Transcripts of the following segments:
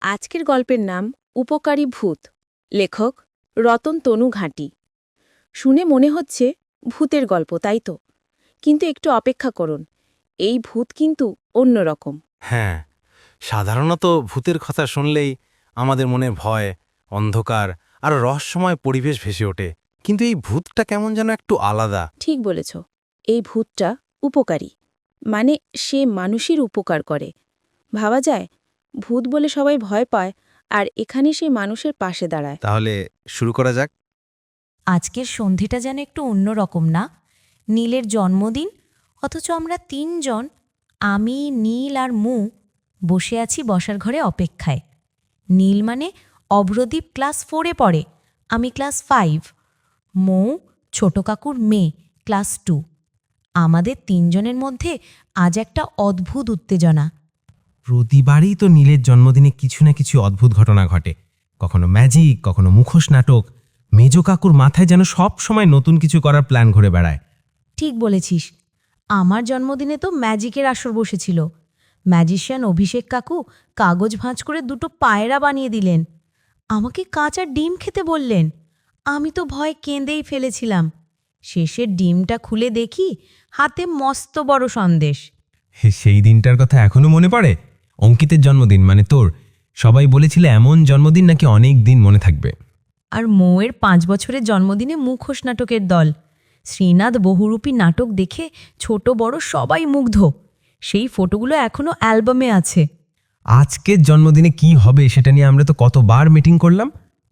আজকের গল্পের নাম উপকারী ভূত। লেখক রতন তনু ঘাঁটি। শুনে মনে হচ্ছে ভূতের গল্প, তাই তো? কিন্তু একটু অপেক্ষা করুন, এই ভূত কিন্তু অন্যরকম। হ্যাঁ, সাধারণত ভূতের কথা শুনলেই আমাদের মনে ভয়, অন্ধকার আর রহস্যময় পরিবেশ ভেসে ওঠে। কিন্তু এই ভূতটা কেমন যেন একটু আলাদা। ঠিক বলেছ, এই ভূতটা উপকারী, মানে সে মানুষের উপকার করে। ভাবা যায়, ভূত বলে সবাই ভয় পায়, আর এখানে সে মানুষের পাশে দাঁড়ায়। তাহলে শুরু করা যাক। আজকের সন্ধিটা যেন একটু অন্যরকম, না? নীলের জন্মদিন, অথচ আমরা তিনজন, আমি, নীল আর মু, বসে আছি বসার ঘরে অপেক্ষায়। নীল মানে অভ্রদীপ ক্লাস 4-এ পড়ে, আমি ক্লাস 5। মৌ ছোট কাকুর মেয়ে, ক্লাস 2। আমাদের তিনজনের মধ্যে আজ একটা অদ্ভুত উত্তেজনা। প্রতিবারই তো নীলের জন্মদিনে কিছু না কিছু অদ্ভুত ঘটনা ঘটে। কখনো ম্যাজিক, কখনো মুখোশ নাটক। মেজ কাকুর মাথায় যেন সব সময় নতুন কিছু করার প্ল্যান ঘুরে বেড়ায়। ঠিক বলেছিস, আমার জন্মদিনে তো ম্যাজিকের আসর বসেছিল। ম্যাজিশিয়ান অভিষেক কাকু কাগজ ভাঁজ করে 2টো পায়রা বানিয়ে দিলেন, আমাকে কাঁচা ডিম খেতে বললেন। আমি তো ভয় কেঁদেই ফেলেছিলাম। শেষের ডিমটা খুলে দেখি হাতে মস্ত বড় সন্দেশ। সেই দিনটার কথা এখনো মনে পড়ে। অঙ্কিতের জন্মদিন, মানে তোর। সবাই বলেছিল এমন জন্মদিন নাকি অনেক দিন মনে থাকবে। আর মৌয়ের 5 বছরের জন্মদিনে মুখোশ নাটকের দল। শ্রীনাথ বহুরূপী নাটক দেখে ছোট বড় সবাই মুগ্ধ। সেই ফটোগুলো এখনো অ্যালবামে আছে। আজকের জন্মদিনে কি হবে সেটা নিয়ে আমরা তো কতবার মিটিং করলাম,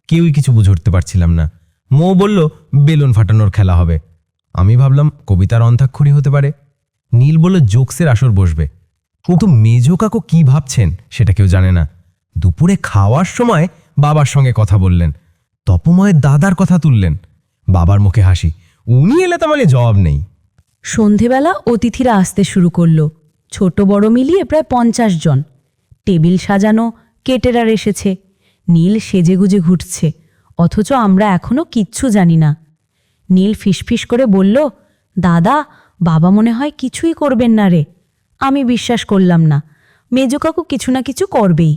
কেউই কিছু বুঝে উঠতে পারছিলাম না। মৌ বলল বেলুন ফাটানোর খেলা হবে। আমি ভাবলাম কবিতার অন্তাক্ষরী হতে পারে। নীল বলল জোকসের আসর বসবে। কিন্তু মেজ কাকু কি ভাবছেন সেটা কেউ জানে না। দুপুরে খাওয়ার সময় বাবার সঙ্গে কথা বললেন, তপময়ের দাদার কথা তুললেন। বাবার মুখে হাসি, উনি এলে তার মানে জবাব নেই। সন্ধেবেলা অতিথিরা আসতে শুরু করল, ছোট বড় মিলিয়ে প্রায় 50 জন। টেবিল সাজানো, কেটেরার এসেছে। নীল সেজেগুজে ঘুরছে, অথচ আমরা এখনো কিচ্ছু জানি না। নীল ফিসফিস করে বলল, দাদা, বাবা মনে হয় কিছুই করবেন না রে। আমি বিশ্বাস করলাম না, মেজো কাকু কিছু না কিছু করবেই।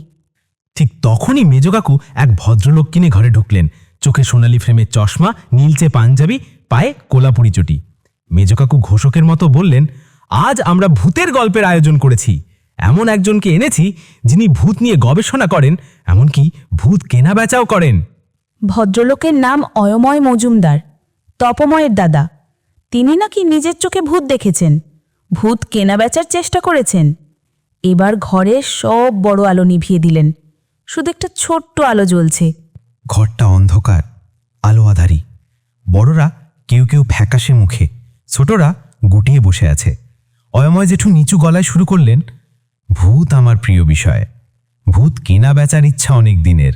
ঠিক তখনই মেজ কাকু এক ভদ্রলোক কিনে ঘরে ঢুকলেন। চোখে সোনালি ফ্রেমের চশমা, নীলচে পাঞ্জাবি, পায়ে কোলাপুরি চটি। মেজ কাকু ঘোষকের মতো বললেন, আজ আমরা ভূতের গল্পের আয়োজন করেছি। এমন একজনকে এনেছি যিনি ভূত নিয়ে গবেষণা করেন, এমনকি ভূত কেনা বেচাও করেন। ভদ্রলোকের নাম অয়ময় মজুমদার, তপময়ের দাদা। তিনি নাকি নিজের চোখে ভূত দেখেছেন, ভূত কেনা বেচার চেষ্টা করেছেন। এবার ঘরে সব বড় আলো নিভিয়ে দিলেন, শুধু একটা ছোট্ট আলো জ্বলছে। ঘরটা অন্ধকার, আলো আধারি। বড়রা কেউ কেউ ফ্যাকাশে মুখে, ছোটরা গুটিয়ে বসে আছে। অয়ময় জেঠু নিচু গলায় শুরু করলেন, ভূত আমার প্রিয় বিষয়। ভূত কেনা বেচার ইচ্ছা অনেক দিনের।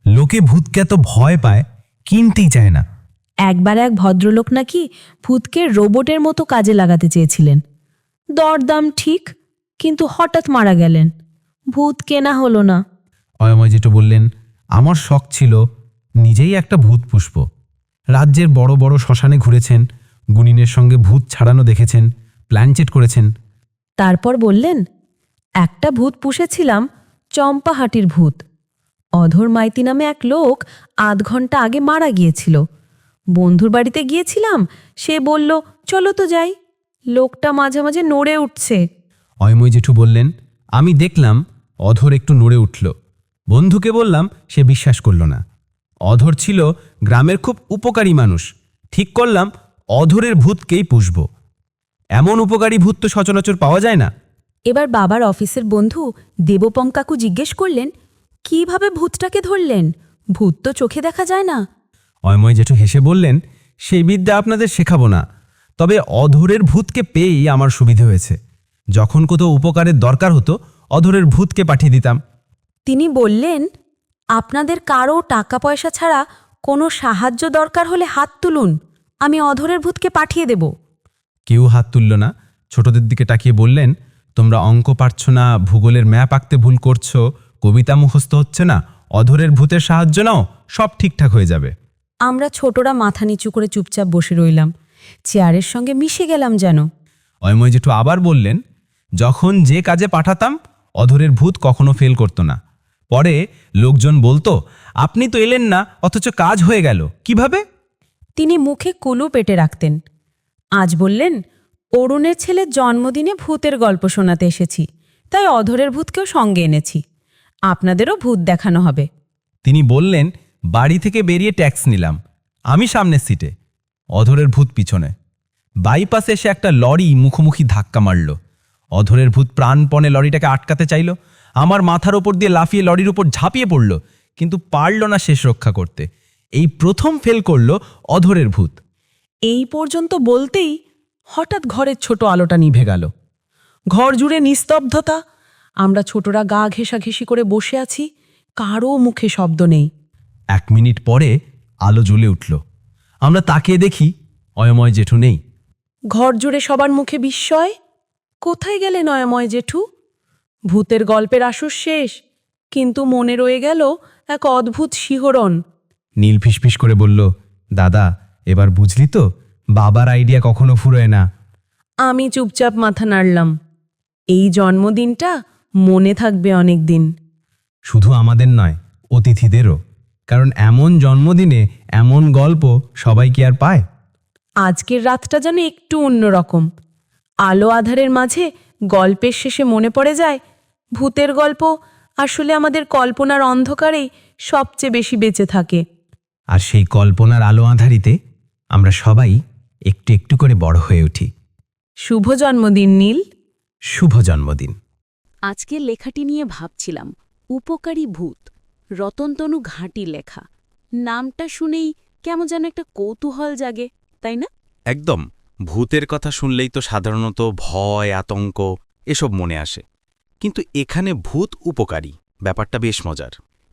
লোকে ভূতকে এত ভয় পায়, কিনতেই চায় না। একবার এক ভদ্রলোক নাকি ভূতকে রোবটের মতো কাজে লাগাতে চেয়েছিলেন। দরদাম ঠিক, কিন্তু হঠাৎ মারা গেলেন। ভূত কেনা হলো না। অয়ময় জেঠু বললেন, আমার শখ ছিল নিজেই একটা ভূত পুষব। রাজ্যের বড় বড় শ্মশানে ঘুরেছেন, গুনিনের সঙ্গে ভূত ছাড়ানো দেখেছেন, প্ল্যানচেট করেছেন। তারপর বললেন, একটা ভূত পুষেছিলাম, চম্পাহাটির ভূত। অধর মাইতি নামে এক লোক 8 ঘন্টা আগে মারা গিয়েছিল। বন্ধুর বাড়িতে গিয়েছিলাম, সে বলল চলো তো যাই। লোকটা মাঝে মাঝে নড়ে উঠছে। অয়ময় জেঠু বললেন, আমি দেখলাম অধর একটু নড়ে উঠল। বন্ধুকে বললাম, সে বিশ্বাস করল না। অধর ছিল গ্রামের খুব উপকারী মানুষ। ঠিক করলাম অধরের ভূতকেই পুষব। এমন উপকারী ভূত তো সচরাচর পাওয়া যায় না। এবার বাবার অফিসের বন্ধু দেবপং কাকু জিজ্ঞেস করলেন, কিভাবে ভূতটাকে ধরলেন? ভূত তো চোখে দেখা যায় না। অয়ময় জেঠু হেসে বললেন, সেই বিদ্যা আপনাদের শেখাবো না, তবে অধরের ভূতকে পেয়েই আমার সুবিধে হয়েছে। যখন কোথাও উপকারের দরকার হতো, অধরের ভূতকে পাঠিয়ে দিতাম। তিনি বললেন, আপনাদের কারও টাকা পয়সা ছাড়া কোনো সাহায্য দরকার হলে হাত তুলুন, আমি অধরের ভূতকে পাঠিয়ে দেব। কেউ হাত তুলল না। ছোটদের দিকে তাকিয়ে বললেন, তোমরা অঙ্ক পারছ না, ভূগোলের ম্যাপ আঁকতে ভুল করছো, কবিতা মুখস্থ হচ্ছে না, অধরের ভূতের সাহায্য নাও, সব ঠিকঠাক হয়ে যাবে। আমরা ছোটরা মাথা নিচু করে চুপচাপ বসে রইলাম, চেয়ারের সঙ্গে মিশে গেলাম যেন। অয়ময় জেঠু আবার বললেন, যখন যে কাজে পাঠাতাম, অধরের ভূত কখনো ফেল করতো না। পরে লোকজন বলতো, আপনি তো এলেন না, অথচ কাজ হয়ে গেল কিভাবে? তিনি মুখে কুলু পেটে রাখতেন। আজ বললেন, অরুণের ছেলের জন্মদিনে ভূতের গল্প শোনাতে এসেছি, তাই অধরের ভূতকেও সঙ্গে এনেছি। আপনাদেরও ভূত দেখানো হবে। তিনি বললেন, বাড়ি থেকে বেরিয়ে ট্যাক্স নিলাম, আমি সামনের সিটে, অধরের ভূত পিছনে। বাইপাসে এসে একটা লরি মুখোমুখি ধাক্কা মারল। অধরের ভূত প্রাণপণে লরিটাকে আটকাতে চাইল। আমার মাথার ওপর দিয়ে লাফিয়ে লরির উপর ঝাঁপিয়ে পড়ল, কিন্তু পারল না শেষ রক্ষা করতে। এই প্রথম ফেল করল অধরের ভূত। এই পর্যন্ত বলতেই হঠাৎ ঘরের ছোট আলোটা নিভে গেল। ঘর জুড়ে নিস্তব্ধতা। আমরা ছোটরা গা ঘেঁষাঘেঁষি করে বসে আছি, কারও মুখে শব্দ নেই। 1 মিনিট পরে আলো জ্বলে উঠল। আমরা তাকিয়ে দেখি অয়ময় জেঠু নেই। ঘর জুড়ে সবার মুখে বিস্ময়। কোথায় গেলে নয়ময় জেঠু? ভূতের গল্পের আসর শেষ, কিন্তু মনে রয়ে গেল এক অদ্ভুত শিহরণ। নীল ফিসফিস করে বলল, দাদা এবার বুঝলি তো, বাবার আইডিয়া কখনো ফুরোয় না। আমি চুপচাপ মাথা নাড়লাম। এই জন্মদিনটা মনে থাকবে অনেক দিন। শুধু আমাদের নয়, অতিথিদেরও। কারণ এমন জন্মদিনে এমন গল্প সবাই কি আর পায়? আজকের রাতটা যেন একটু অন্যরকম। আলো আধারের মাঝে গল্পের শেষে মনে পড়ে যায়, ভূতের গল্প আসলে আমাদের কল্পনার অন্ধকারেই সবচেয়ে বেশি বেঁচে থাকে। আর সেই কল্পনার আলো আঁধারিতে আমরা সবাই একটু একটু করে বড় হয়ে উঠি। শুভ জন্মদিন নীল। শুভ জন্মদিন। আজকের লেখাটি নিয়ে ভাবছিলাম, উপকারী ভূত, রতনতনু ঘাঁটির লেখা। নামটা শুনেই কেমন যেন একটা কৌতূহল জাগে, তাই না? একদম। ভূতের কথা শুনলেই তো সাধারণত ভয়, আতঙ্ক এসব মনে আসে। কিন্তু এখানে ভূত উপকারী, ব্যাপারটা বেশ মজার।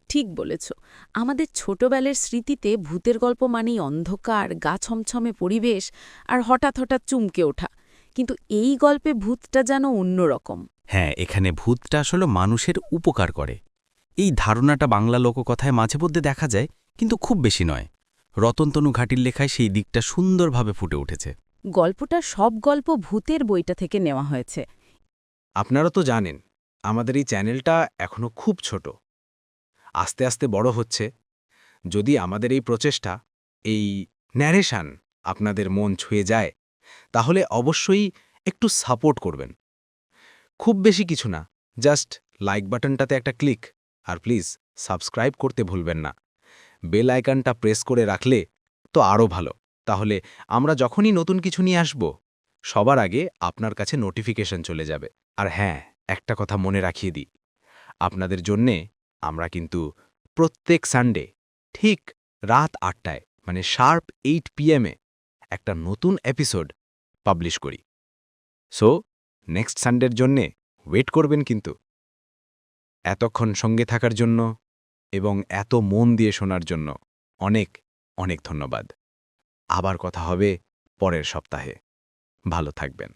ঠিক বলেছ। আমাদের ছোটবেলার স্মৃতিতে ভূতের গল্প মানেই অন্ধকার, গা ছমছমে পরিবেশ আর হঠাৎ হঠাৎ চুমকে ওঠা। কিন্তু এই গল্পে ভূতটা যেন অন্যরকম। হ্যাঁ, এখানে ভূতটা আসলে মানুষের উপকার করে। এই ধারণাটা বাংলা লোককথায় মাঝে মধ্যে দেখা যায়, কিন্তু খুব বেশি নয়। রতনতনু ঘাঁটির লেখায় সেই দিকটা সুন্দরভাবে ফুটে উঠেছে। গল্পটা সব গল্প ভূতের বইটা থেকে নেওয়া হয়েছে। আপনারা তো জানেন, আমাদের এই চ্যানেলটা এখনো খুব ছোট, আস্তে আস্তে বড় হচ্ছে। যদি আমাদের এই প্রচেষ্টা, এই ন্যারেশন আপনাদের মন ছুঁয়ে যায়, তাহলে অবশ্যই একটু সাপোর্ট করবেন। খুব বেশি কিছু না, জাস্ট লাইক বাটনটাতে একটা ক্লিক, আর প্লিজ সাবস্ক্রাইব করতে ভুলবেন না। বেল আইকনটা প্রেস করে রাখলে তো আরও ভালো। তাহলে আমরা যখনই নতুন কিছু নিয়ে আসব, সবার আগে আপনার কাছে নোটিফিকেশন চলে যাবে। আর হ্যাঁ, একটা কথা মনে রাখিয়ে দিই, আপনাদের জন্যে আমরা কিন্তু প্রত্যেক সানডে ঠিক রাত 8টায়, মানে শার্প 8 PM একটা নতুন এপিসোড পাবলিশ করি। সো নেক্সট সানডের জন্যে ওয়েট করবেন কিন্তু। এতক্ষণ সঙ্গে থাকার জন্য এবং এত মন দিয়ে শোনার জন্য অনেক অনেক ধন্যবাদ। আবার কথা হবে পরের সপ্তাহে। ভালো থাকবেন।